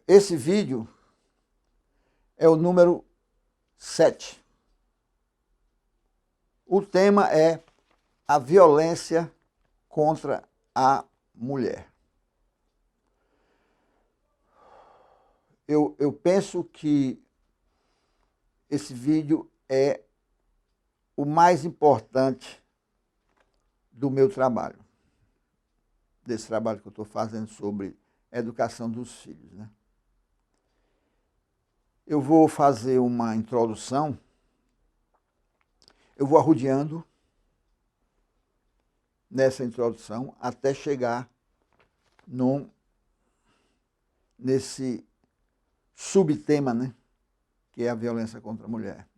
Esse vídeo é o número 7. O tema é a violência contra a mulher. Eu penso que esse vídeo é o mais importante do meu trabalho, desse trabalho que eu estou fazendo sobre a educação dos filhos, né? Eu vou fazer uma introdução, eu vou arrodeando nessa introdução até chegar nesse subtema, né, que é a violência contra a mulher.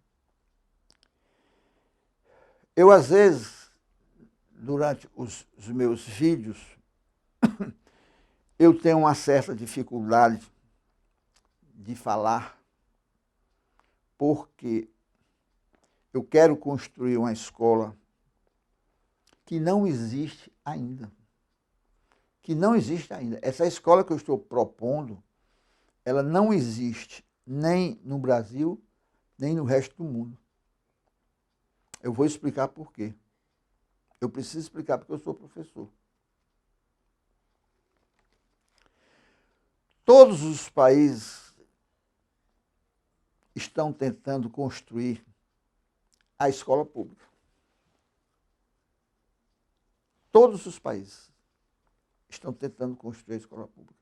Eu, às vezes, durante os meus vídeos, eu tenho uma certa dificuldade de falar, porque eu quero construir uma escola que não existe ainda. Que não existe ainda. Essa escola que eu estou propondo, ela não existe nem no Brasil, nem no resto do mundo. Eu vou explicar por quê. Eu preciso explicar porque eu sou professor. Todos os países estão tentando construir a escola pública. Todos os países estão tentando construir a escola pública.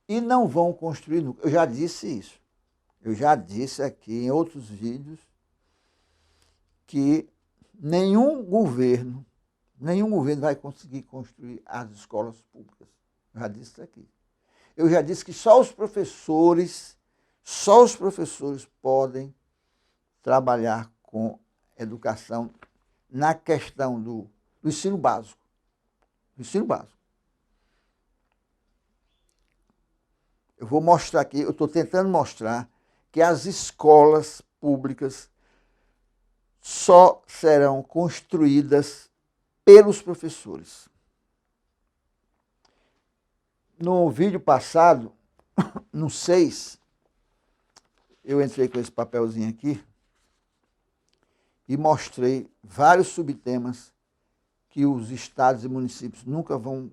E não vão construir nunca. Eu já disse isso. Eu já disse aqui em outros vídeos que nenhum governo vai conseguir construir as escolas públicas. Eu já disse isso aqui. Eu já disse que só os professores podem trabalhar com educação na questão do ensino básico. Ensino básico. Eu vou mostrar aqui, eu estou tentando mostrar que as escolas públicas só serão construídas pelos professores. No vídeo passado, no 6, eu entrei com esse papelzinho aqui e mostrei vários subtemas que os estados e municípios nunca vão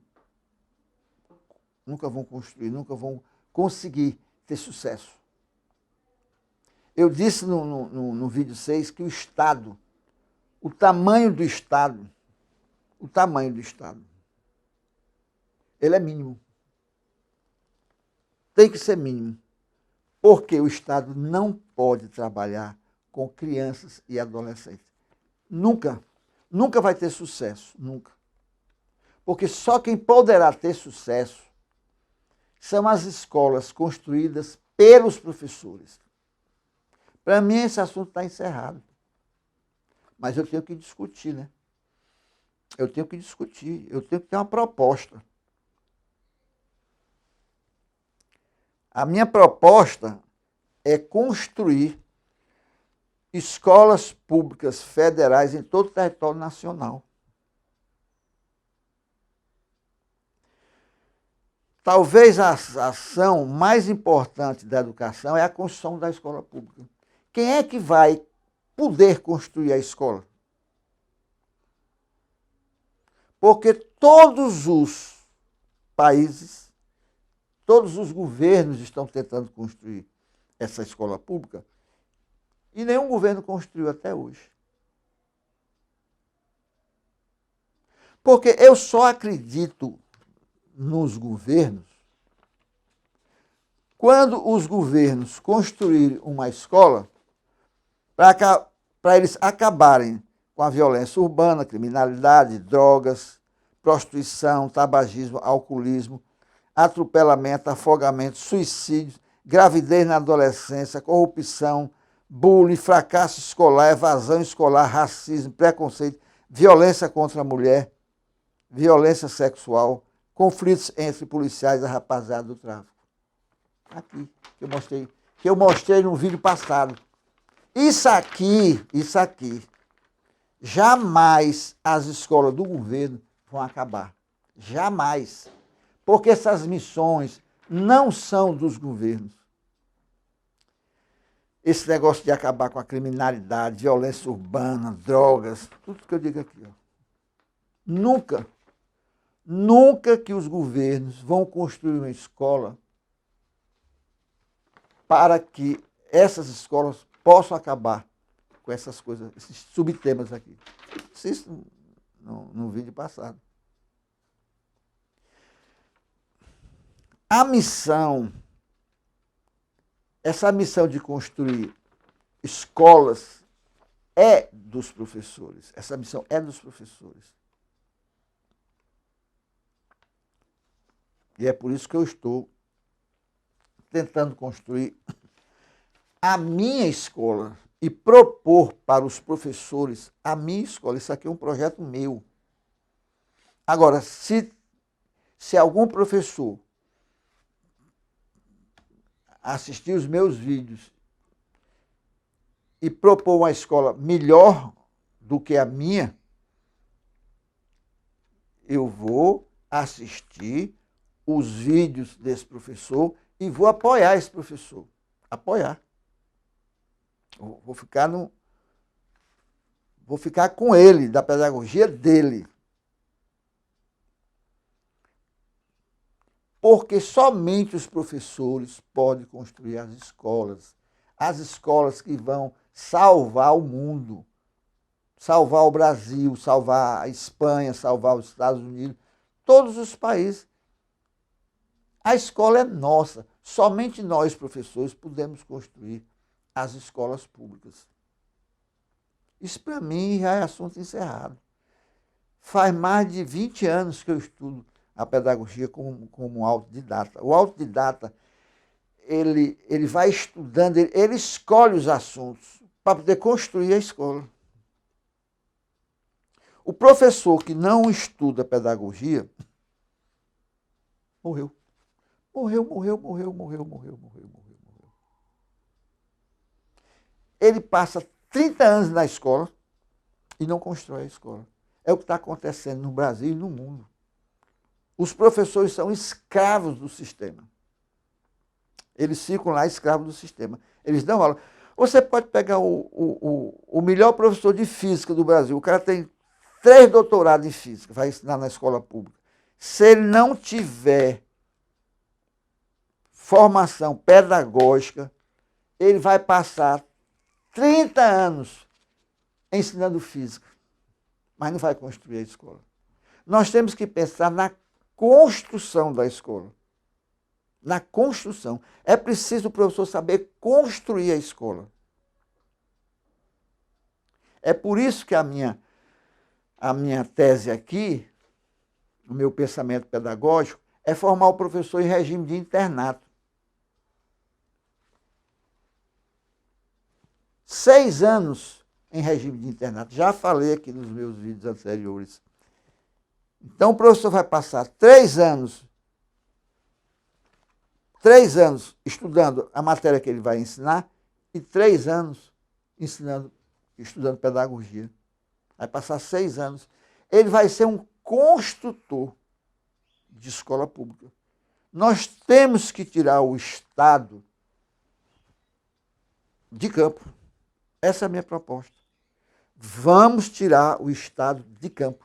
construir, nunca vão conseguir ter sucesso. Eu disse no vídeo 6 que o tamanho do Estado, ele é mínimo. Tem que ser mínimo. Porque o Estado não pode trabalhar com crianças e adolescentes. Nunca vai ter sucesso, nunca. Porque só quem poderá ter sucesso são as escolas construídas pelos professores. Para mim, esse assunto está encerrado. Mas eu tenho que discutir, né? Eu tenho que ter uma proposta. A minha proposta é construir escolas públicas federais em todo o território nacional. Talvez a ação mais importante da educação é a construção da escola pública. Quem é que vai poder construir a escola? Porque todos os países, todos os governos estão tentando construir essa escola pública e nenhum governo construiu até hoje. Porque eu só acredito nos governos quando os governos construírem uma escola para eles acabarem com a violência urbana, criminalidade, drogas, prostituição, tabagismo, alcoolismo, atropelamento, afogamento, suicídios, gravidez na adolescência, corrupção, bullying, fracasso escolar, evasão escolar, racismo, preconceito, violência contra a mulher. violência sexual, conflitos entre policiais e a rapaziada do tráfico. Aqui, que eu mostrei no vídeo passado. Isso aqui, jamais as escolas do governo vão acabar. Jamais. Porque essas missões não são dos governos. Esse negócio de acabar com a criminalidade, violência urbana, drogas, tudo que eu digo aqui. Ó. Nunca que os governos vão construir uma escola para que essas escolas possam acabar com essas coisas, esses subtemas aqui. Isso no vídeo passado. A missão, essa missão de construir escolas é dos professores. Essa missão é dos professores. E é por isso que eu estou tentando construir a minha escola e propor para os professores a minha escola. Isso aqui é um projeto meu. Agora, se algum professor assistir os meus vídeos e propor uma escola melhor do que a minha, eu vou assistir os vídeos desse professor e vou apoiar esse professor. Apoiar. Vou ficar com ele, da pedagogia dele. Porque somente os professores podem construir as escolas que vão salvar o mundo, salvar o Brasil, salvar a Espanha, salvar os Estados Unidos, todos os países. A escola é nossa, somente nós, professores, podemos construir as escolas públicas. Isso, para mim, já é assunto encerrado. Faz mais de 20 anos que eu estudo a pedagogia como autodidata. O autodidata, ele vai estudando, ele escolhe os assuntos para poder construir a escola. O professor que não estuda pedagogia morreu. Ele passa 30 anos na escola e não constrói a escola. É o que está acontecendo no Brasil e no mundo. Os professores são escravos do sistema. Eles ficam lá escravos do sistema. Eles dão aula. Você pode pegar o melhor professor de física do Brasil. O cara tem 3 doutorados em física, vai ensinar na escola pública. Se ele não tiver formação pedagógica, ele vai passar 30 anos ensinando física, mas não vai construir a escola. Nós temos que pensar na construção da escola. Na construção. É preciso o professor saber construir a escola. É por isso que a minha tese aqui, o meu pensamento pedagógico, é formar o professor em regime de internato. 6 anos em regime de internato. Já falei aqui nos meus vídeos anteriores. Então, o professor vai passar 3 anos estudando a matéria que ele vai ensinar e 3 anos estudando pedagogia. Vai passar 6 anos. Ele vai ser um construtor de escola pública. Nós temos que tirar o Estado de campo. Essa é a minha proposta. Vamos tirar o Estado de campo.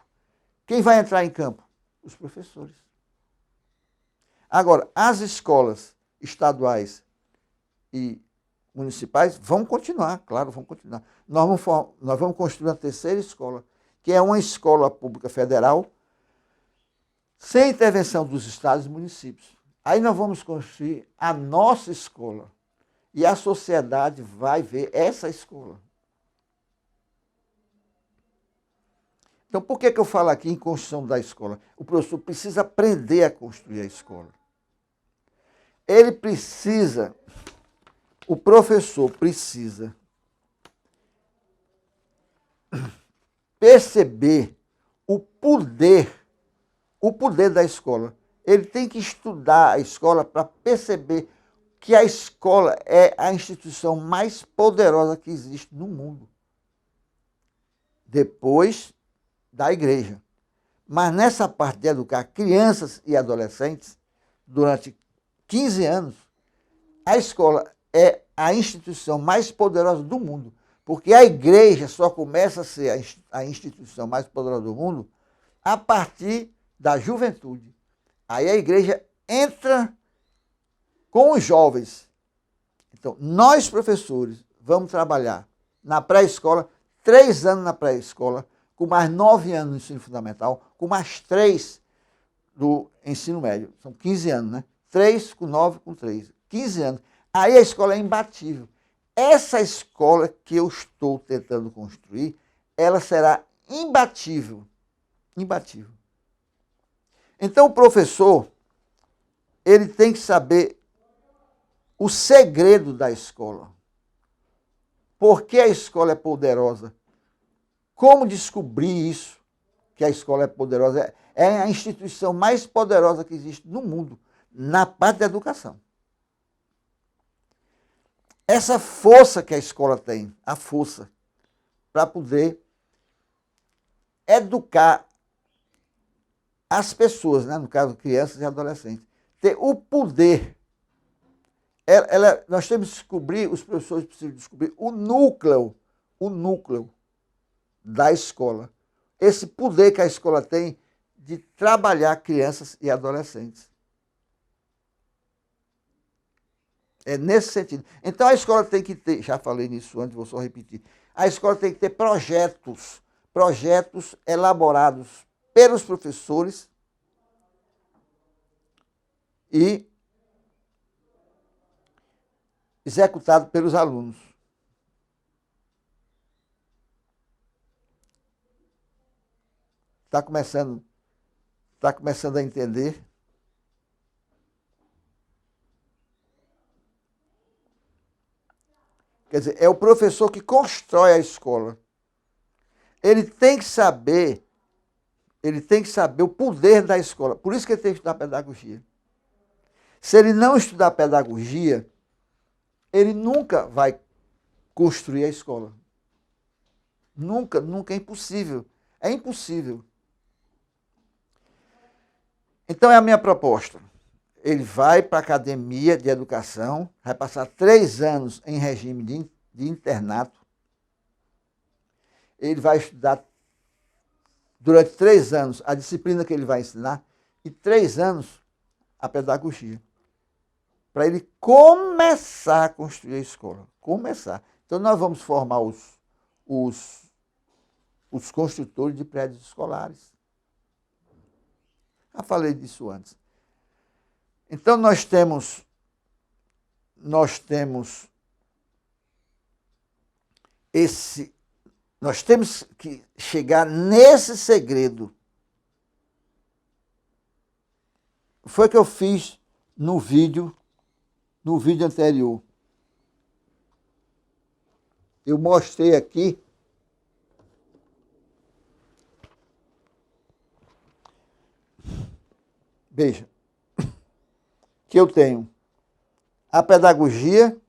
Quem vai entrar em campo? Os professores. Agora, as escolas estaduais e municipais vão continuar, claro, vão continuar. Nós vamos construir uma terceira escola, que é uma escola pública federal, sem intervenção dos estados e municípios. Aí nós vamos construir a nossa escola. E a sociedade vai ver essa escola. Então, por que eu falo aqui em construção da escola? O professor precisa aprender a construir a escola. O professor precisa perceber o poder o poder da escola. Ele tem que estudar a escola para perceber que a escola é a instituição mais poderosa que existe no mundo, depois da igreja. Mas nessa parte de educar crianças e adolescentes, durante 15 anos, a escola é a instituição mais poderosa do mundo, porque a igreja só começa a ser a instituição mais poderosa do mundo a partir da juventude. Aí a igreja entra com os jovens. Então, nós, professores, vamos trabalhar na pré-escola, 3 anos na pré-escola, com mais 9 anos no ensino fundamental, com mais 3 do ensino médio. São 15 anos, né? 3 com 9 com 3. 15 anos. Aí a escola é imbatível. Essa escola que eu estou tentando construir, ela será imbatível. Imbatível. Então, o professor, ele tem que saber o segredo da escola. Por que a escola é poderosa? Como descobrir isso, que a escola é poderosa? É a instituição mais poderosa que existe no mundo, na parte da educação. Essa força que a escola tem, a força, para poder educar as pessoas, né? No caso, crianças e adolescentes, ter o poder. Nós temos que descobrir, os professores precisam descobrir o núcleo da escola. Esse poder que a escola tem de trabalhar crianças e adolescentes. É nesse sentido. Então a escola tem que ter, já falei nisso antes, vou só repetir, a escola tem que ter projetos elaborados pelos professores e executados pelos alunos. Está começando a entender? Quer dizer, é o professor que constrói a escola. Ele tem que saber o poder da escola. Por isso que ele tem que estudar pedagogia. Se ele não estudar pedagogia, ele nunca vai construir a escola. Nunca, nunca, é impossível. É impossível. Então é a minha proposta. Ele vai para a academia de educação, vai passar 3 anos em regime de internato. Ele vai estudar durante 3 anos a disciplina que ele vai ensinar e 3 anos a pedagogia. Para ele começar a construir a escola. Começar. Então nós vamos formar os construtores de prédios escolares. Já falei disso antes. Então nós temos que chegar nesse segredo. Foi o que eu fiz no vídeo anterior. Eu mostrei aqui veja, que eu tenho a pedagogia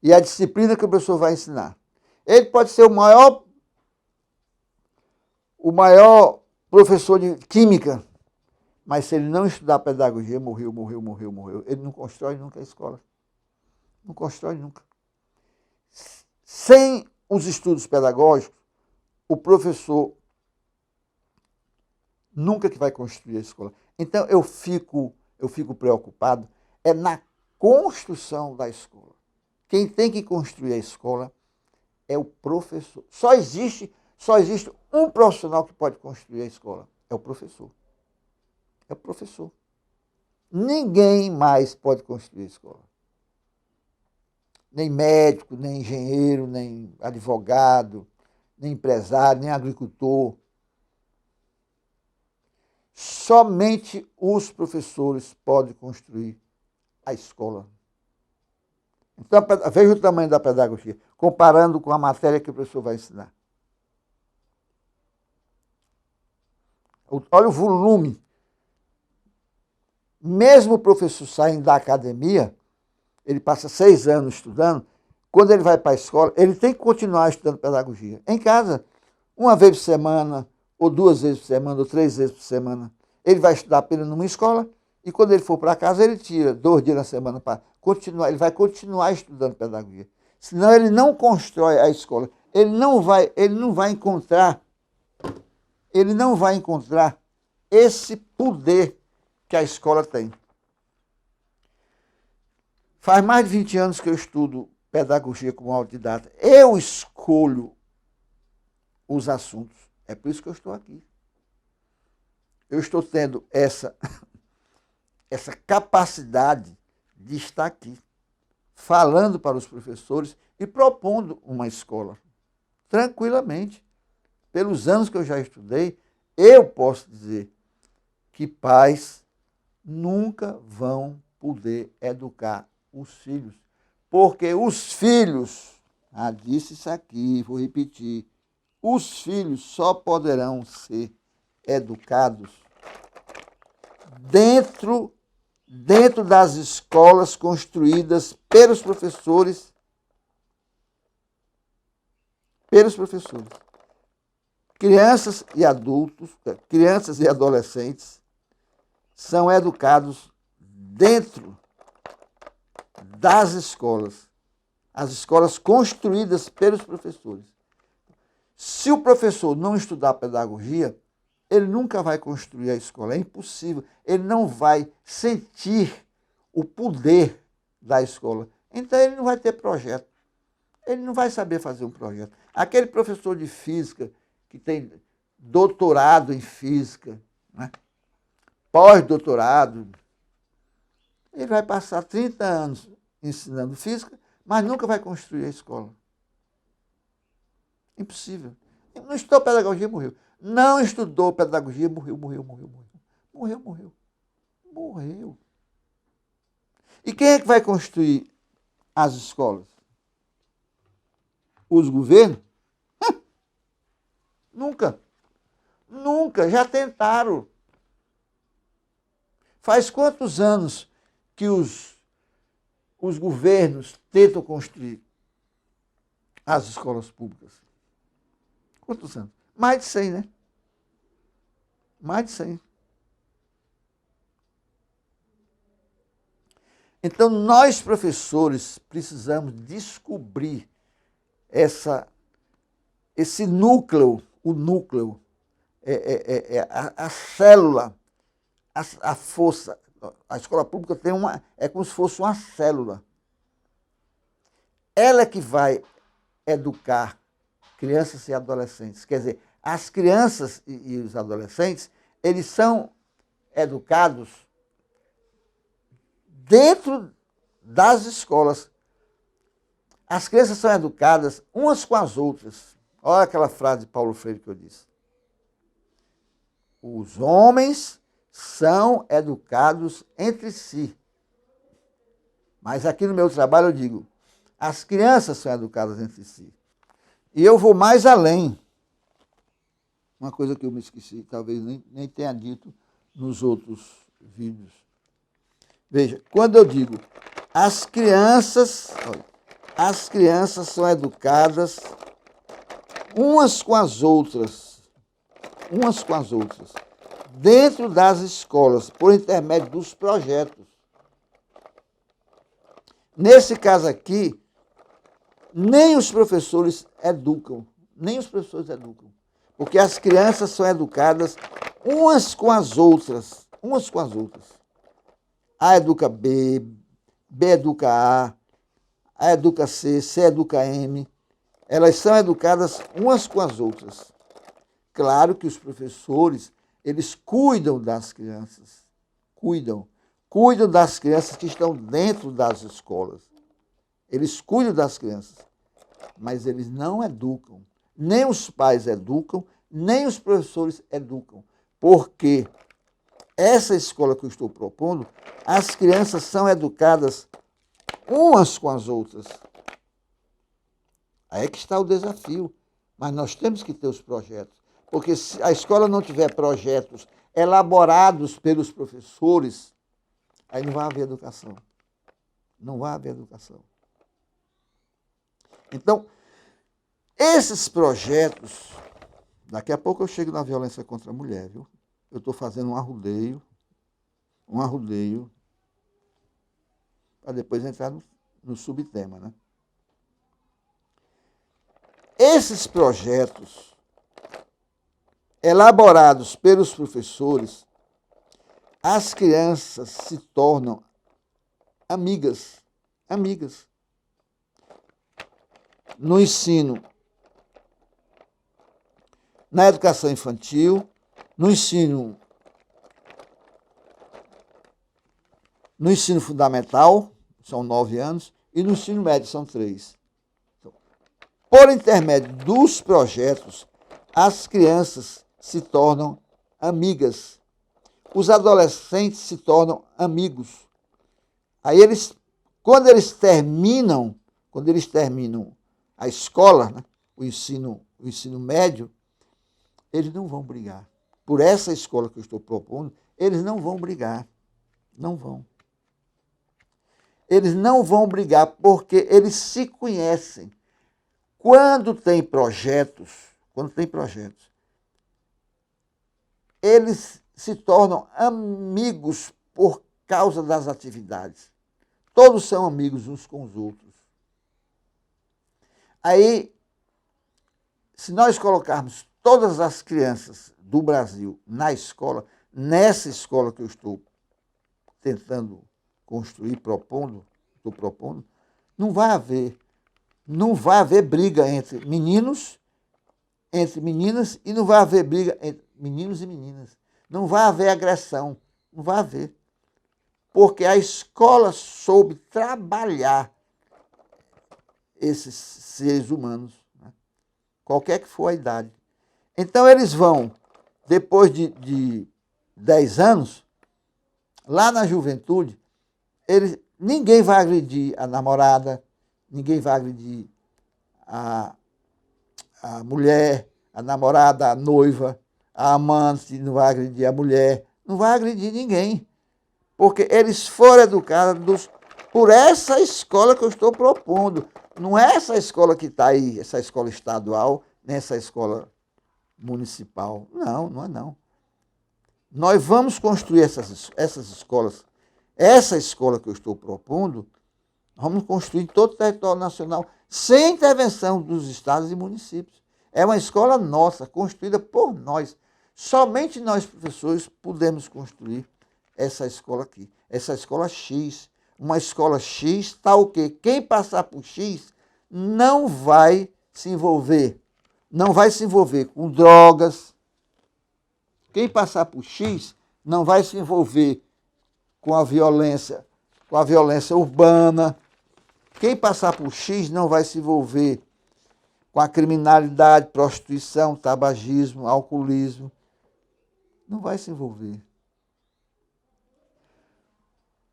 e a disciplina que o professor vai ensinar. Ele pode ser o maior professor de química, mas se ele não estudar pedagogia, morreu. Ele não constrói nunca a escola. Não constrói nunca. Sem os estudos pedagógicos, o professor nunca que vai construir a escola. Então eu fico preocupado na construção da escola. Quem tem que construir a escola é o professor. Só existe um profissional que pode construir a escola. É o professor. É o professor. Ninguém mais pode construir a escola. Nem médico, nem engenheiro, nem advogado, nem empresário, nem agricultor. Somente os professores podem construir a escola. Então, veja o tamanho da pedagogia, comparando com a matéria que o professor vai ensinar. Olha o volume. Mesmo o professor saindo da academia, ele passa 6 anos estudando, quando ele vai para a escola, ele tem que continuar estudando pedagogia. Em casa, uma vez por semana, ou 2 vezes por semana, ou 3 vezes por semana, ele vai estudar apenas numa escola, e quando ele for para casa, ele tira 2 dias na semana para continuar, ele vai continuar estudando pedagogia. Senão ele não constrói a escola. Ele não vai encontrar esse poder que a escola tem. Faz mais de 20 anos que eu estudo pedagogia como autodidata. Eu escolho os assuntos. É por isso que eu estou aqui. Eu estou tendo essa capacidade de estar aqui, falando para os professores e propondo uma escola. Tranquilamente. Pelos anos que eu já estudei, eu posso dizer que pais nunca vão poder educar os filhos. Porque os filhos, disse isso aqui, vou repetir, os filhos só poderão ser educados dentro das escolas construídas pelos professores. Crianças e adultos, crianças e adolescentes são educados dentro das escolas, as escolas construídas pelos professores. Se o professor não estudar pedagogia, ele nunca vai construir a escola, é impossível. Ele não vai sentir o poder da escola. Então ele não vai ter projeto. Ele não vai saber fazer um projeto. Aquele professor de física que tem doutorado em física, né? Pós-doutorado, ele vai passar 30 anos ensinando física, mas nunca vai construir a escola. Impossível. Não estudou pedagogia, morreu. Não estudou pedagogia, morreu. Morreu. E quem é que vai construir as escolas? Os governos? Nunca. Já tentaram. Faz quantos anos que os governos tentam construir as escolas públicas? Quantos anos? Mais de 100, né? Mais de 100. Então, nós, professores, precisamos descobrir esse núcleo, o núcleo, a célula, a força. A escola pública é como se fosse uma célula. Ela é que vai educar crianças e adolescentes. Quer dizer, as crianças e os adolescentes, eles são educados dentro das escolas. As crianças são educadas umas com as outras. Olha aquela frase de Paulo Freire que eu disse. Os homens são educados entre si. Mas aqui no meu trabalho eu digo, as crianças são educadas entre si. E eu vou mais além. Uma coisa que eu me esqueci, talvez nem tenha dito nos outros vídeos. Veja, quando eu digo as crianças são educadas umas com as outras, dentro das escolas, por intermédio dos projetos. Nesse caso aqui, nem os professores educam, porque as crianças são educadas umas com as outras. A educa B, B educa A educa C, C educa M. Elas são educadas umas com as outras. Claro que os professores, eles cuidam das crianças, cuidam das crianças que estão dentro das escolas. Eles cuidam das crianças, mas eles não educam. Nem os pais educam, nem os professores educam. Porque essa escola que eu estou propondo, as crianças são educadas umas com as outras. Aí é que está o desafio. Mas nós temos que ter os projetos. Porque se a escola não tiver projetos elaborados pelos professores, aí não vai haver educação. Não vai haver educação. Então, esses projetos, daqui a pouco eu chego na violência contra a mulher, viu? Eu estou fazendo um arrudeio, para depois entrar no subtema, né? Esses projetos elaborados pelos professores, as crianças se tornam amigas. No ensino, na educação infantil, no ensino fundamental, são 9 anos, e no ensino médio são 3. Por intermédio dos projetos, as crianças se tornam amigas. Os adolescentes se tornam amigos. Aí quando eles terminam a escola, né, o ensino médio, eles não vão brigar. Por essa escola que eu estou propondo, eles não vão brigar. Não vão. Eles não vão brigar porque eles se conhecem. Quando tem projetos, eles se tornam amigos por causa das atividades. Todos são amigos uns com os outros. Aí, se nós colocarmos todas as crianças do Brasil na escola, nessa escola que eu estou tentando construir, estou propondo, não vai haver briga entre meninos, entre meninas, e não vai haver briga entre meninos e meninas. Não vai haver agressão, não vai haver. Porque a escola soube trabalhar esses seres humanos, né? Qualquer que for a idade. Então eles vão, depois de 10 anos, lá na juventude, ninguém vai agredir a namorada, ninguém vai agredir a mulher, a namorada, a noiva, a amante, não vai agredir a mulher, não vai agredir ninguém. Porque eles foram educados por essa escola que eu estou propondo. Não é essa escola que está aí, essa escola estadual, nem essa escola municipal. Não, não é não. Nós vamos construir essas escolas. Essa escola que eu estou propondo, vamos construir em todo o território nacional, sem intervenção dos estados e municípios. É uma escola nossa, construída por nós. Somente nós, professores, podemos construir essa escola aqui. Essa escola X. Uma escola X está o quê? Quem passar por X não vai se envolver. Não vai se envolver com drogas. Quem passar por X não vai se envolver com a violência urbana. Quem passar por X não vai se envolver com a criminalidade, prostituição, tabagismo, alcoolismo. Não vai se envolver.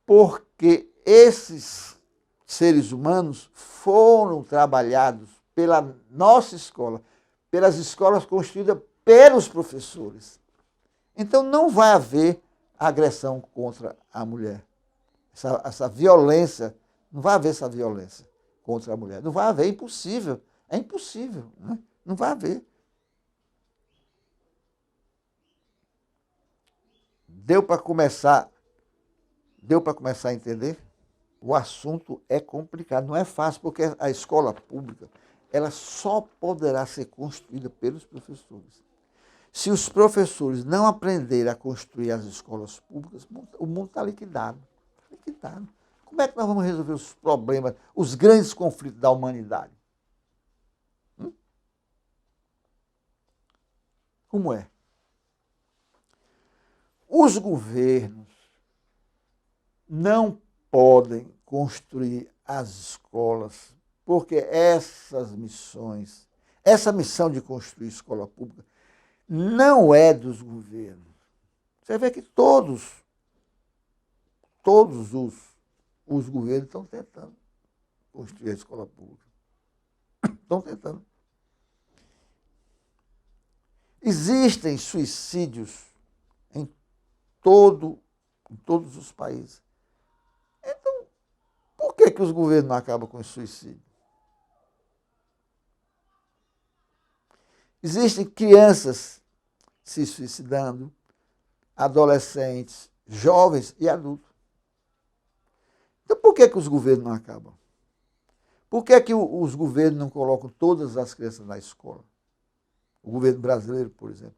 Porque esses seres humanos foram trabalhados pela nossa escola, pelas escolas construídas pelos professores. Então não vai haver agressão contra a mulher. Essa violência, não vai haver essa violência contra a mulher. Não vai haver, é impossível. É impossível, né? Não vai haver. Deu para começar a entender? O assunto é complicado, não é fácil, porque a escola pública ela só poderá ser construída pelos professores. Se os professores não aprenderem a construir as escolas públicas, o mundo está liquidado. Liquidado. Como é que nós vamos resolver os problemas, os grandes conflitos da humanidade? Como é? Os governos não podem construir as escolas, porque essa missão de construir escola pública, não é dos governos. Você vê que todos os governos estão tentando construir a escola pública. Estão tentando. Existem suicídios em todos os países. Então, por que os governos não acabam com o suicídio? Existem crianças se suicidando, adolescentes, jovens e adultos. Então, por que os governos não acabam? Por que os governos não colocam todas as crianças na escola? O governo brasileiro, por exemplo.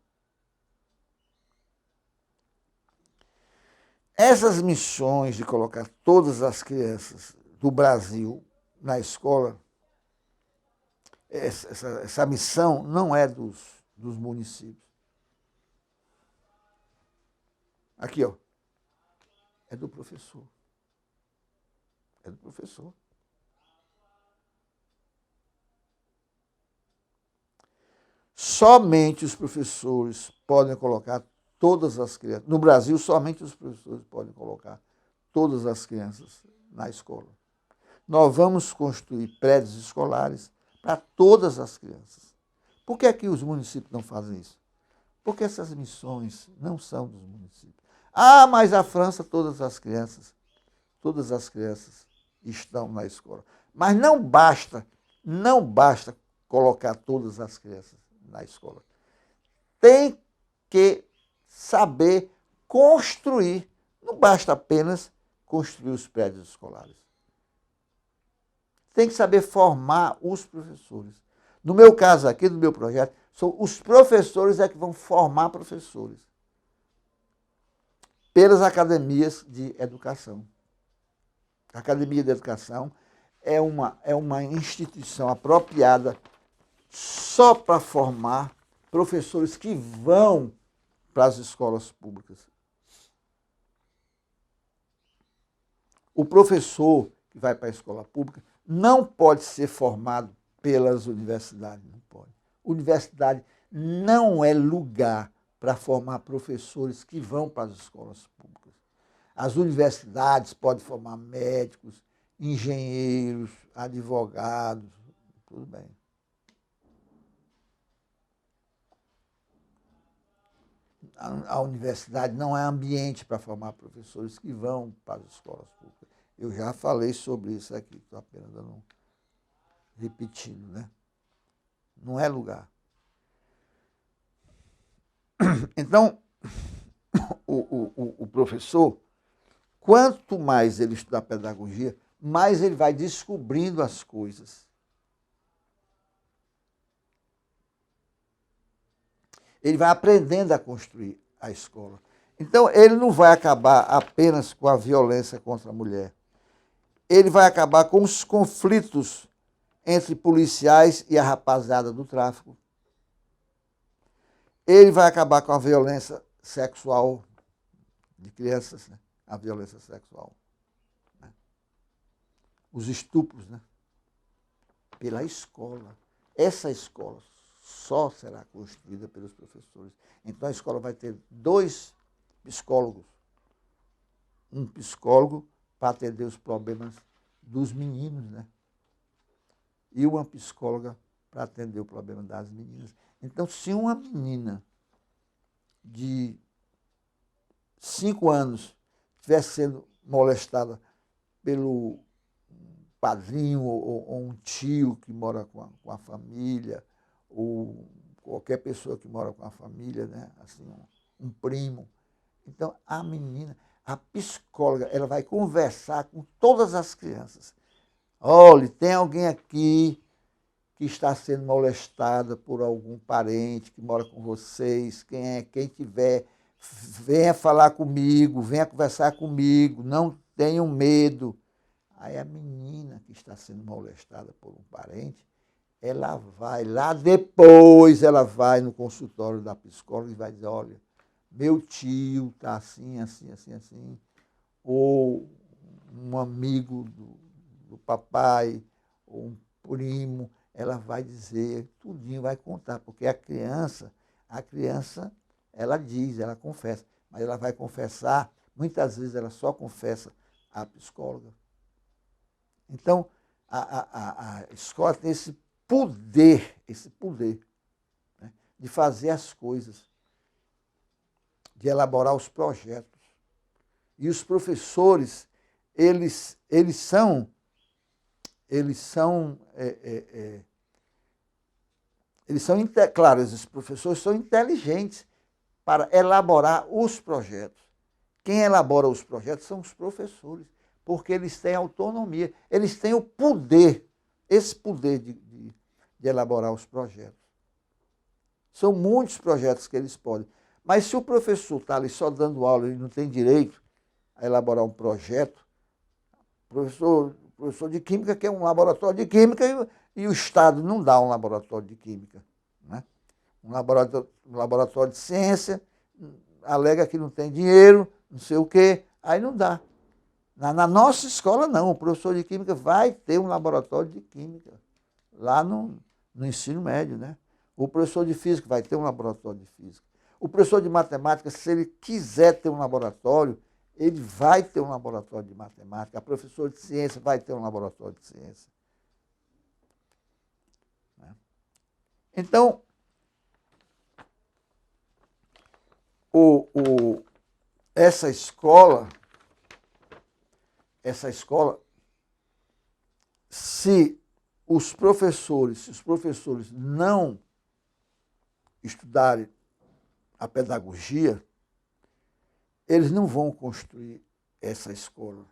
Essas missões de colocar todas as crianças do Brasil na escola, essa missão não é dos municípios. Aqui, ó. É do professor. É do professor. Somente os professores podem colocar todas as crianças. No Brasil, somente os professores podem colocar todas as crianças na escola. Nós vamos construir prédios escolares para todas as crianças. Por que aqui os municípios não fazem isso? Porque essas missões não são dos municípios. Ah, mas a França, todas as crianças estão na escola. Mas não basta colocar todas as crianças na escola. Tem que saber construir. Não basta apenas construir os prédios escolares. Tem que saber formar os professores. No meu caso aqui, no meu projeto, são os professores é que vão formar professores pelas academias de educação. A Academia de Educação é uma instituição apropriada só para formar professores que vão para as escolas públicas. O professor que vai para a escola pública não pode ser formado pelas universidades, não pode. Universidade não é lugar para formar professores que vão para as escolas públicas. As universidades podem formar médicos, engenheiros, advogados, tudo bem. A universidade não é ambiente para formar professores que vão para as escolas públicas. Eu já falei sobre isso aqui, estou apenas repetindo, né? Não é lugar. Então, o professor, quanto mais ele estudar pedagogia, mais ele vai descobrindo as coisas. Ele vai aprendendo a construir a escola. Então, ele não vai acabar apenas com a violência contra a mulher. Ele vai acabar com os conflitos entre policiais e a rapaziada do tráfico. Ele vai acabar com a violência sexual de crianças, né? A violência sexual. Né? Os estupros, né? Pela escola. Essa escola só será construída pelos professores. Então a escola vai ter 2 psicólogos. Um psicólogo para atender os problemas dos meninos, né? E uma psicóloga para atender o problema das meninas. Então, se uma menina de 5 anos estivesse sendo molestada pelo padrinho ou um tio que mora com a família, ou qualquer pessoa que mora com a família, né? Assim, um primo. Então, a menina, a psicóloga, ela vai conversar com todas as crianças. Olha, tem alguém aqui que está sendo molestada por algum parente que mora com vocês, quem tiver, venha falar comigo, venha conversar comigo, não tenham medo. Aí a menina que está sendo molestada por um parente, ela vai lá depois, ela vai no consultório da psicóloga e vai dizer, olha, meu tio está assim, assim, assim, assim, ou um amigo do papai, ou um primo, ela vai dizer, tudinho vai contar, porque a criança, ela diz, ela confessa, mas ela vai confessar, muitas vezes ela só confessa à psicóloga. Então, a escola tem esse poder, né, de fazer as coisas, de elaborar os projetos. E os professores, eles são claro, os professores são inteligentes para elaborar os projetos. Quem elabora os projetos são os professores, porque eles têm autonomia, eles têm o poder, esse poder de elaborar os projetos. São muitos projetos que eles podem. Mas se o professor está ali só dando aula e não tem direito a elaborar um projeto, o professor de Química quer um laboratório de Química e o Estado não dá um laboratório de Química. Né? Um laboratório de Ciência alega que não tem dinheiro, não sei o quê, aí não dá. Na nossa escola, não. O professor de Química vai ter um laboratório de Química, lá no ensino médio. Né? O professor de Física vai ter um laboratório de Física. O professor de Matemática, se ele quiser ter um laboratório, ele vai ter um laboratório de matemática. A professora de ciência vai ter um laboratório de ciência. Então, essa escola, se os professores não estudarem a pedagogia, eles não vão construir essa escola.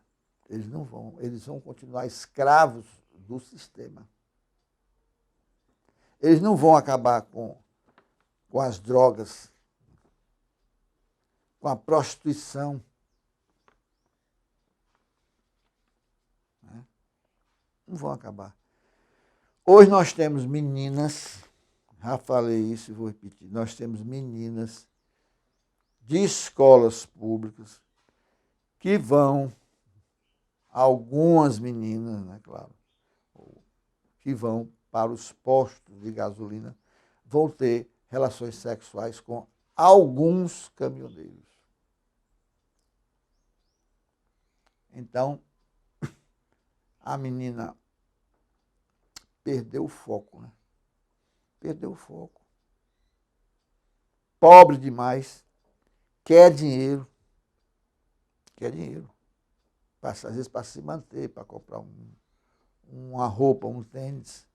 Eles não vão. Eles vão continuar escravos do sistema. Eles não vão acabar com as drogas, com a prostituição. Não vão acabar. Hoje nós temos meninas, já falei isso e vou repetir, nós temos meninas de escolas públicas que vão, algumas meninas, né, claro, que vão para os postos de gasolina, vão ter relações sexuais com alguns caminhoneiros. Então, a menina perdeu o foco, né? Perdeu o foco. Pobre demais, quer dinheiro, às vezes para se manter, para comprar uma roupa, um tênis,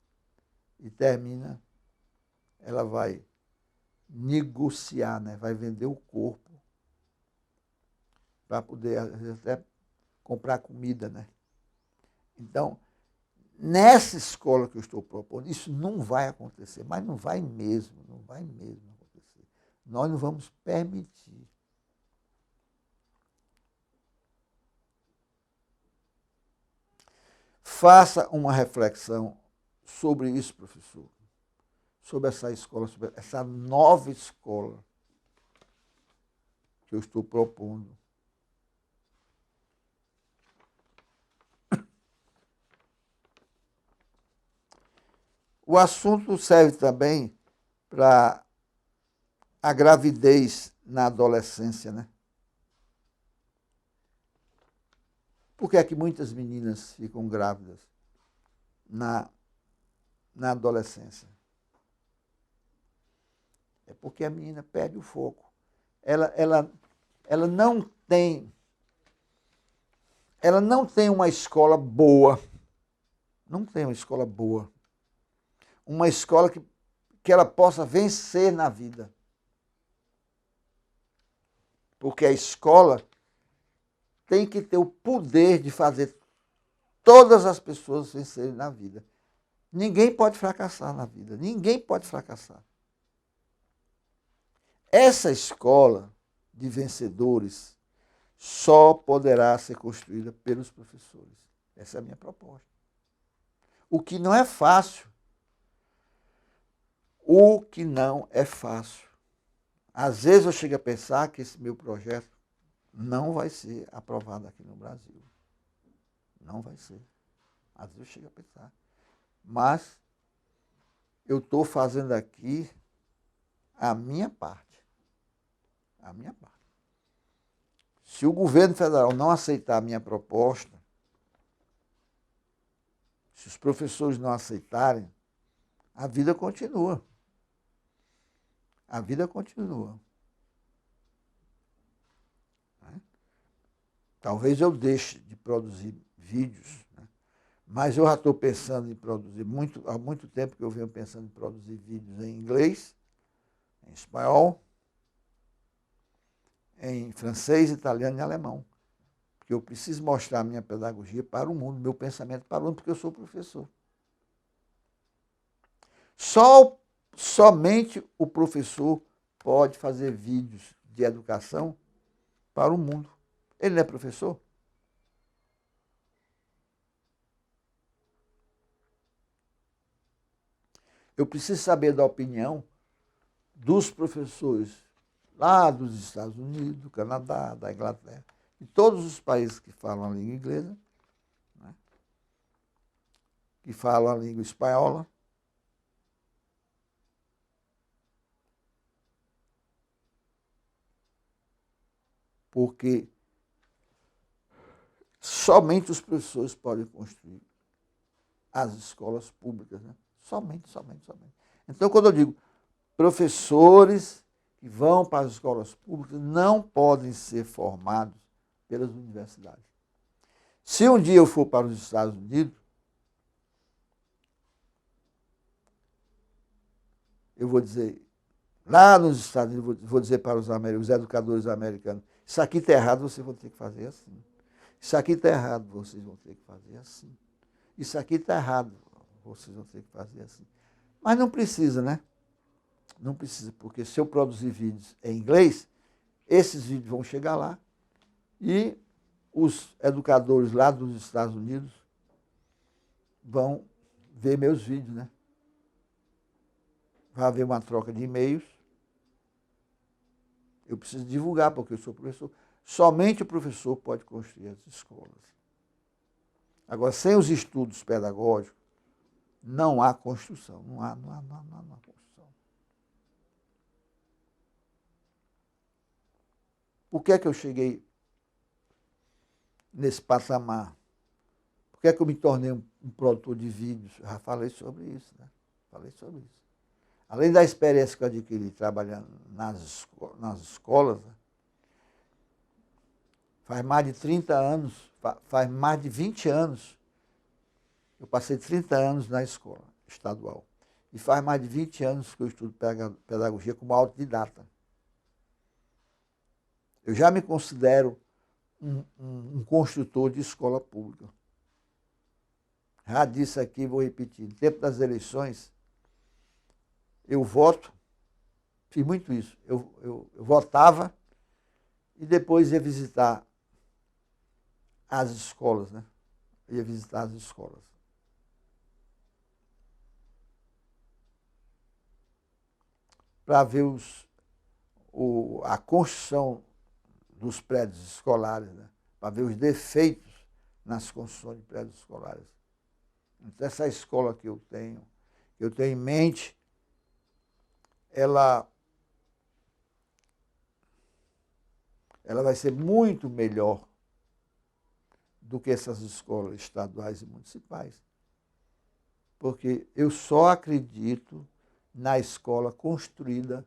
e termina, ela vai negociar, né? Vai vender o corpo para poder, às vezes, até comprar comida, né? Então, nessa escola que eu estou propondo, isso não vai acontecer, mas não vai mesmo acontecer. Nós não vamos permitir. Faça uma reflexão sobre isso, professor, sobre essa escola, sobre essa nova escola que eu estou propondo. O assunto serve também para a gravidez na adolescência, né? Por que é que muitas meninas ficam grávidas na adolescência? É porque a menina perde o foco. Ela não tem uma escola boa. Não tem uma escola boa. Uma escola que ela possa vencer na vida. Porque a escola tem que ter o poder de fazer todas as pessoas vencerem na vida. Ninguém pode fracassar na vida. Ninguém pode fracassar. Essa escola de vencedores só poderá ser construída pelos professores. Essa é a minha proposta. O que não é fácil. O que não é fácil. Às vezes eu chego a pensar que esse meu projeto não vai ser aprovado aqui no Brasil. Não vai ser. Às vezes eu chego a pensar. Mas eu estou fazendo aqui a minha parte. A minha parte. Se o governo federal não aceitar a minha proposta, se os professores não aceitarem, a vida continua. A vida continua. Talvez eu deixe de produzir vídeos, né? Mas eu já estou pensando em produzir, há muito tempo que eu venho pensando em produzir vídeos em inglês, em espanhol, em francês, italiano e alemão. Porque eu preciso mostrar a minha pedagogia para o mundo, meu pensamento para o mundo, porque eu sou professor. Somente o professor pode fazer vídeos de educação para o mundo. Ele não é professor? Eu preciso saber da opinião dos professores lá dos Estados Unidos, do Canadá, da Inglaterra, de todos os países que falam a língua inglesa, né? Que falam a língua espanhola. Porque somente os professores podem construir as escolas públicas, né? Somente. Então, quando eu digo professores que vão para as escolas públicas não podem ser formados pelas universidades. Se um dia eu for para os Estados Unidos, eu vou dizer, lá nos Estados Unidos, vou dizer para os educadores americanos, isso aqui está errado, vocês vão ter que fazer assim. Isso aqui está errado, vocês vão ter que fazer assim. Isso aqui está errado, vocês vão ter que fazer assim. Mas não precisa, né? Não precisa, porque se eu produzir vídeos em inglês, esses vídeos vão chegar lá e os educadores lá dos Estados Unidos vão ver meus vídeos, né? Vai haver uma troca de e-mails. Eu preciso divulgar, porque eu sou professor. Somente o professor pode construir as escolas. Agora, sem os estudos pedagógicos, não há construção. Não há construção. Por que é que eu cheguei nesse patamar? Por que é que eu me tornei um produtor de vídeos? Eu já falei sobre isso, né? Falei sobre isso. Além da experiência que eu adquiri trabalhando nas escolas, faz mais de 30 anos, faz mais de 20 anos, eu passei 30 anos na escola estadual. E faz mais de 20 anos que eu estudo pedagogia como autodidata. Eu já me considero um construtor de escola pública. Já disse aqui, vou repetir, no tempo das eleições, eu voto, fiz muito isso, eu votava e depois ia visitar as escolas, né? Ia visitar as escolas. Para ver a construção dos prédios escolares, né? Para ver os defeitos nas construções de prédios escolares. Então, essa escola que eu tenho em mente, ela vai ser muito melhor do que essas escolas estaduais e municipais. Porque eu só acredito na escola construída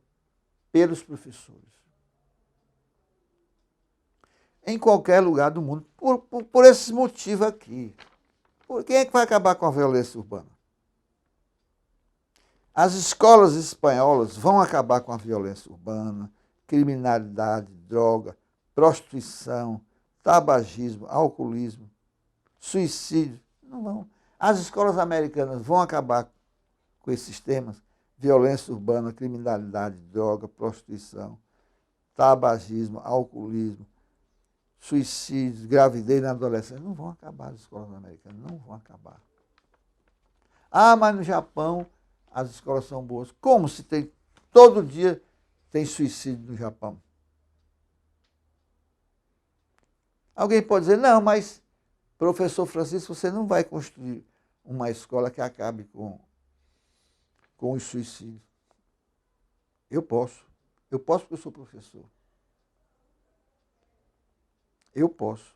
pelos professores. Em qualquer lugar do mundo, por esses motivos aqui. Quem é que vai acabar com a violência urbana? As escolas espanholas vão acabar com a violência urbana, criminalidade, droga, prostituição, tabagismo, alcoolismo, suicídio. Não vão. As escolas americanas vão acabar com esses temas: violência urbana, criminalidade, droga, prostituição, tabagismo, alcoolismo, suicídios, gravidez na adolescência. Não vão acabar as escolas americanas, não vão acabar. Ah, mas no Japão as escolas são boas. Como se tem, todo dia tem suicídio no Japão? Alguém pode dizer, não, mas, professor Francisco, você não vai construir uma escola que acabe com os suicídios. Eu posso. Eu posso porque eu sou professor. Eu posso.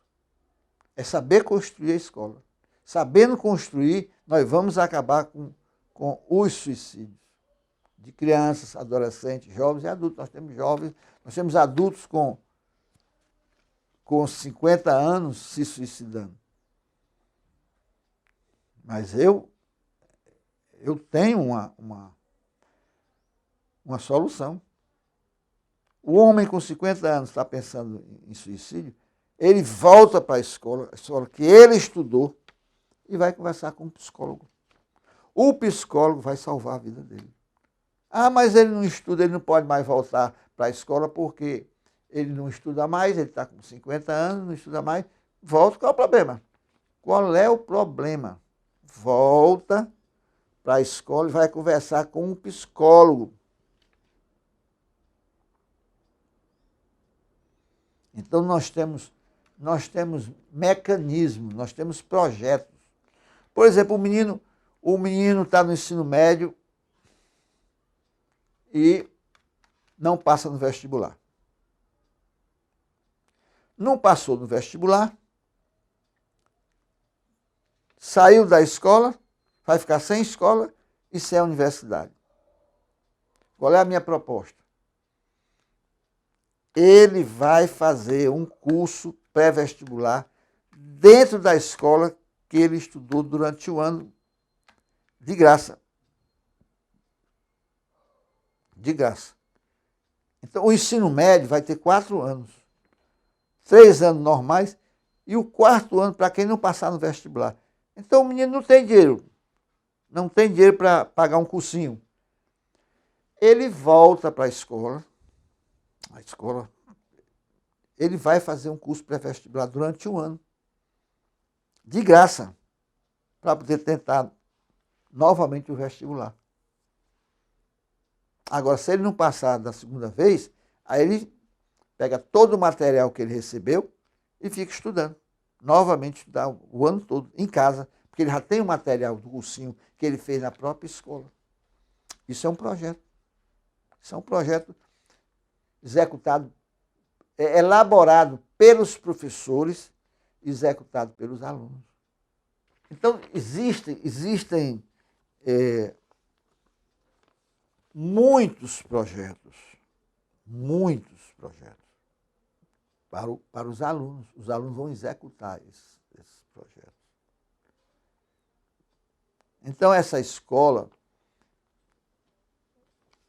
É saber construir a escola. Sabendo construir, nós vamos acabar com os suicídios de crianças, adolescentes, jovens e adultos. Nós temos jovens, nós temos adultos com 50 anos se suicidando. Mas eu tenho uma solução. O homem com 50 anos está pensando em suicídio, ele volta para a escola que ele estudou, e vai conversar com um psicólogo. O psicólogo vai salvar a vida dele. Ah, mas ele não estuda, ele não pode mais voltar para a escola porque ele não estuda mais, ele está com 50 anos, não estuda mais. Volta, qual é o problema? Qual é o problema? Volta para a escola e vai conversar com um psicólogo. Então nós temos mecanismos, nós temos projetos. Por exemplo, o menino está no ensino médio e não passa no vestibular. Não passou no vestibular, saiu da escola, vai ficar sem escola e sem a universidade. Qual é a minha proposta? Ele vai fazer um curso pré-vestibular dentro da escola que ele estudou durante o ano, de graça. De graça. Então, o ensino médio vai ter 4 anos. 3 anos normais e o 4º ano para quem não passar no vestibular. Então, o menino não tem dinheiro. Não tem dinheiro para pagar um cursinho. Ele volta para a escola. Ele vai fazer um curso pré-vestibular durante um ano. De graça. Para poder tentar novamente o vestibular. Agora, se ele não passar da segunda vez, aí ele pega todo o material que ele recebeu e fica estudando. Novamente estudar o ano todo, em casa, porque ele já tem o material do cursinho que ele fez na própria escola. Isso é um projeto. Isso é um projeto executado, elaborado pelos professores, executado pelos alunos. Então, existem muitos projetos para os alunos. Os alunos vão executar esses projetos. Então, essa escola,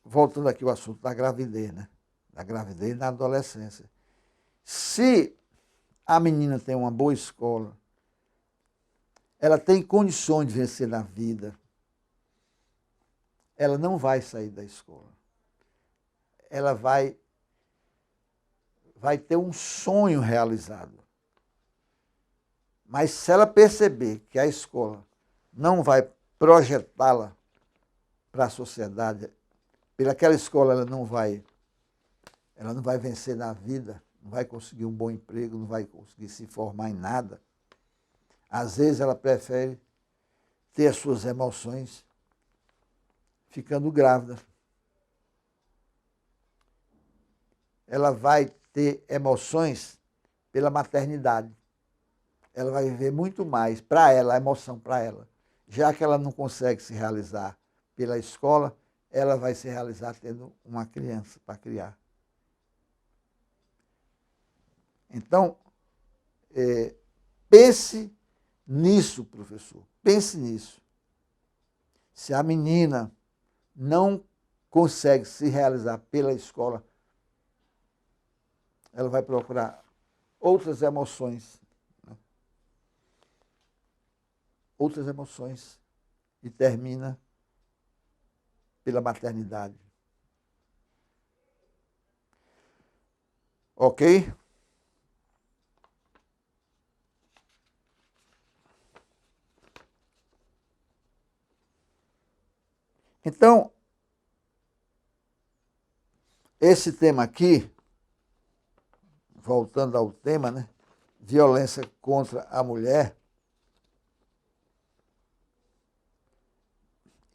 voltando aqui ao assunto da gravidez, né? Da gravidez e da adolescência. Se a menina tem uma boa escola, ela tem condições de vencer na vida, ela não vai sair da escola. Ela vai ter um sonho realizado. Mas se ela perceber que a escola não vai projetá-la para a sociedade, pelaquela escola ela não vai vencer na vida, não vai conseguir um bom emprego, não vai conseguir se formar em nada. Às vezes ela prefere ter as suas emoções ficando grávida. Ela vai ter emoções pela maternidade. Ela vai viver muito mais para ela, a emoção para ela. Já que ela não consegue se realizar pela escola, ela vai se realizar tendo uma criança para criar. Então, pense nisso, professor. Pense nisso. Se a menina não consegue se realizar pela escola, ela vai procurar outras emoções. Né? Outras emoções. E termina pela maternidade. Ok? Então, esse tema aqui, voltando ao tema, né? Violência contra a mulher.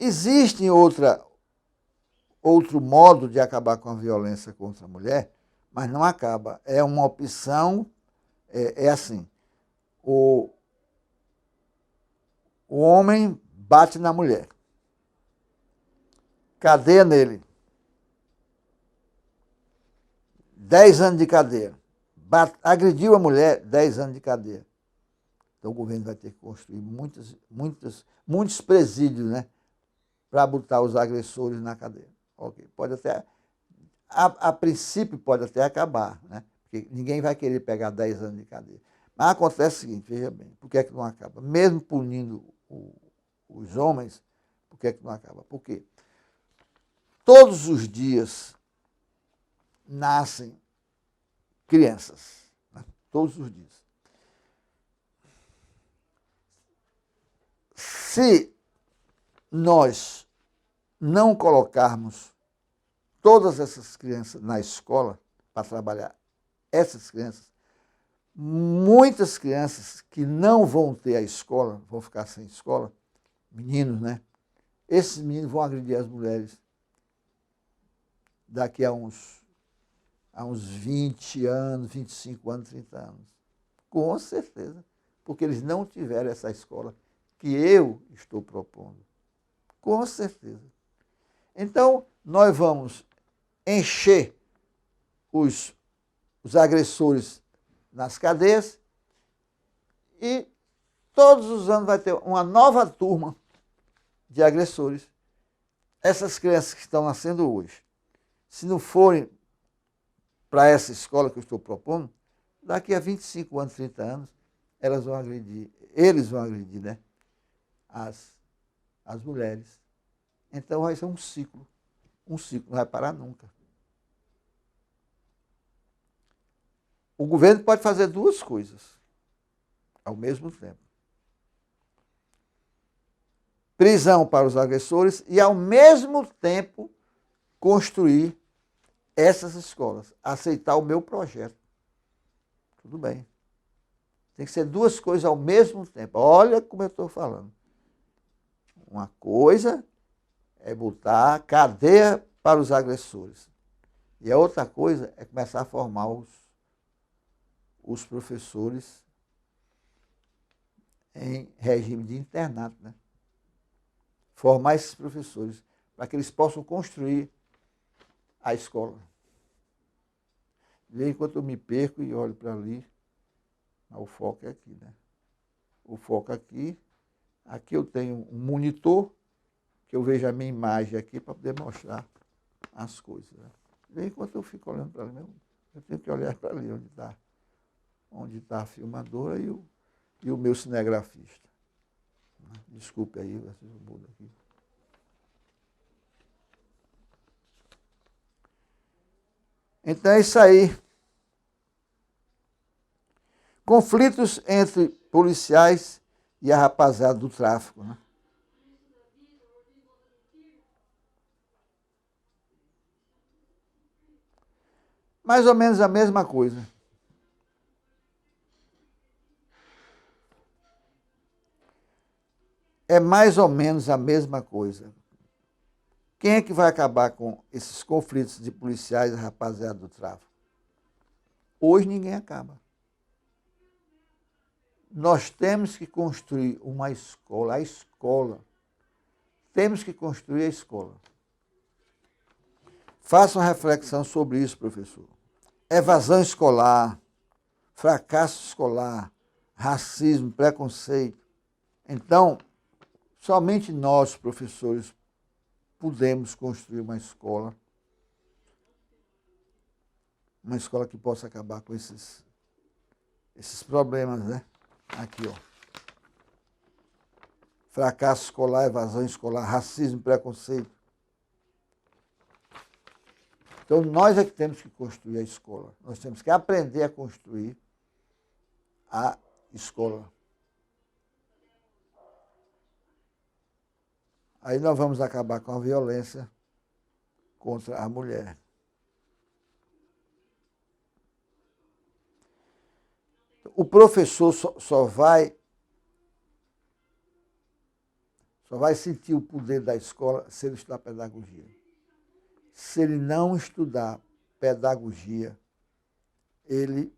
Existe outro modo de acabar com a violência contra a mulher, mas não acaba. É uma opção, é assim, o homem bate na mulher. cadeia nele. 10 anos de cadeia. Agrediu a mulher, 10 anos de cadeia. Então o governo vai ter que construir muitos presídios, né? Para botar os agressores na cadeia. Ok. Pode até, a princípio pode até acabar, né? Porque ninguém vai querer pegar 10 anos de cadeia. Mas acontece o seguinte, veja bem, por que é que não acaba? Mesmo punindo os homens, por que é que não acaba? Porque todos os dias nascem crianças, né? Todos os dias. Se nós não colocarmos todas essas crianças na escola para trabalhar essas crianças, muitas crianças que não vão ter a escola, vão ficar sem escola, meninos, né? Esses meninos vão agredir as mulheres daqui a uns 20 anos, 25 anos, 30 anos. Com certeza. Porque eles não tiveram essa escola que eu estou propondo. Com certeza. Então, nós vamos encher os agressores nas cadeias e todos os anos vai ter uma nova turma de agressores. Essas crianças que estão nascendo hoje, se não forem para essa escola que eu estou propondo, daqui a 25 anos, 30 anos, eles vão agredir, né? As mulheres. Então vai ser um ciclo, não vai parar nunca. O governo pode fazer duas coisas ao mesmo tempo. Prisão para os agressores e, ao mesmo tempo, construir essas escolas. Aceitar o meu projeto. Tudo bem. Tem que ser duas coisas ao mesmo tempo. Olha como eu estou falando. Uma coisa é botar cadeia para os agressores. E a outra coisa é começar a formar os professores em regime de internato, né? Formar esses professores para que eles possam construir a escola. E enquanto eu me perco e olho para ali, o foco é aqui, né? O foco aqui eu tenho um monitor que eu vejo a minha imagem aqui para poder mostrar as coisas. Né? E enquanto eu fico olhando para ali, eu tenho que olhar para ali onde está a filmadora e o meu cinegrafista. Desculpe aí, vocês mudam aqui. Então é isso aí. Conflitos entre policiais e a rapaziada do tráfico, né? Mais ou menos a mesma coisa. É mais ou menos a mesma coisa. Quem é que vai acabar com esses conflitos de policiais e rapaziada do tráfico? Hoje ninguém acaba. Nós temos que construir uma escola, a escola. Temos que construir a escola. Faça uma reflexão sobre isso, professor. Evasão escolar, fracasso escolar, racismo, preconceito. Então, somente nós, professores, podemos construir uma escola que possa acabar com esses problemas, né? Aqui, ó. Fracasso escolar, evasão escolar, racismo, preconceito. Então, nós é que temos que construir a escola. Nós temos que aprender a construir a escola. Aí nós vamos acabar com a violência contra a mulher. O professor só vai sentir o poder da escola se ele estudar pedagogia. Se ele não estudar pedagogia, ele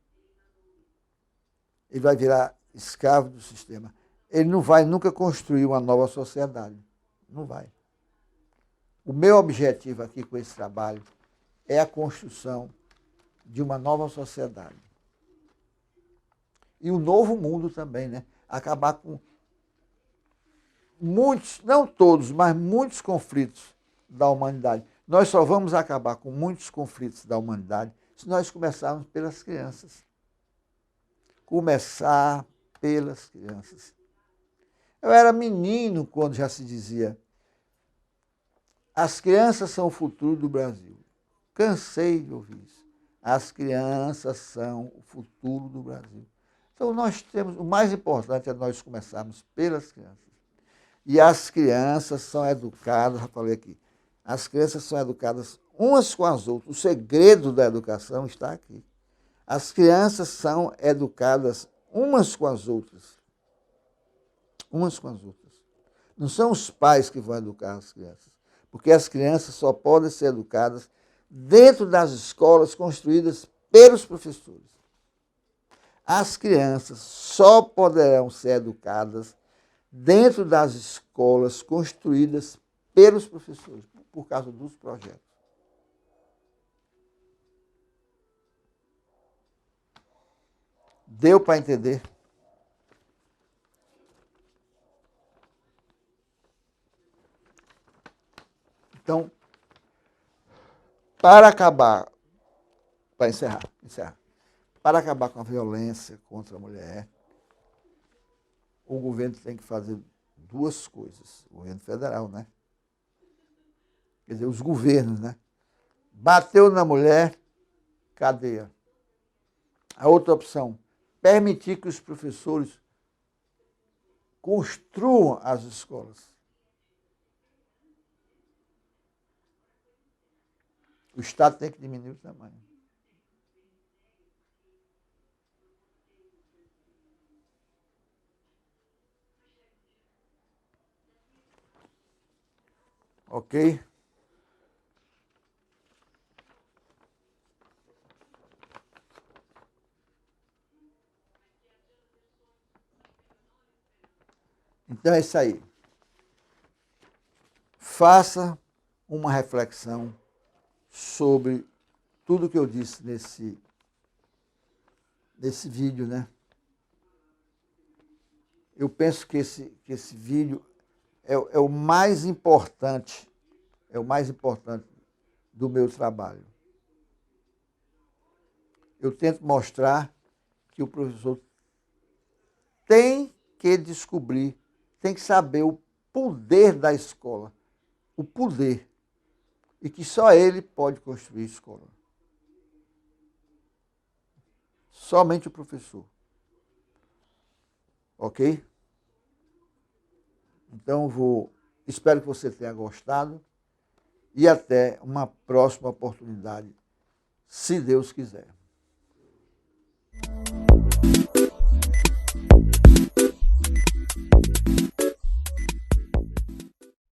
vai virar escravo do sistema. Ele não vai nunca construir uma nova sociedade. Não vai. O meu objetivo aqui com esse trabalho é a construção de uma nova sociedade. E um novo mundo também, né? Acabar com muitos, não todos, mas muitos conflitos da humanidade. Nós só vamos acabar com muitos conflitos da humanidade se nós começarmos pelas crianças. Começar pelas crianças. Eu era menino quando já se dizia: as crianças são o futuro do Brasil. Cansei de ouvir isso. As crianças são o futuro do Brasil. Então nós temos, o mais importante é nós começarmos pelas crianças. E as crianças são educadas, já falei aqui, as crianças são educadas umas com as outras. O segredo da educação está aqui. As crianças são educadas umas com as outras. Umas com as outras. Não são os pais que vão educar as crianças, porque as crianças só podem ser educadas dentro das escolas construídas pelos professores. As crianças só poderão ser educadas dentro das escolas construídas pelos professores, por causa dos projetos. Deu para entender? Então, para acabar, para encerrar, para acabar com a violência contra a mulher, o governo tem que fazer duas coisas. O governo federal, né? Quer dizer, os governos, né? Bateu na mulher, cadeia. A outra opção, permitir que os professores construam as escolas. O Estado tem que diminuir o tamanho. Ok? Então é isso aí. Faça uma reflexão sobre tudo que eu disse nesse vídeo, né? Eu penso que esse vídeo é o mais importante, do meu trabalho. Eu tento mostrar que o professor tem que descobrir, tem que saber o poder da escola, o poder, e que só ele pode construir escola. Somente o professor. Ok? Então espero que você tenha gostado e até uma próxima oportunidade, se Deus quiser.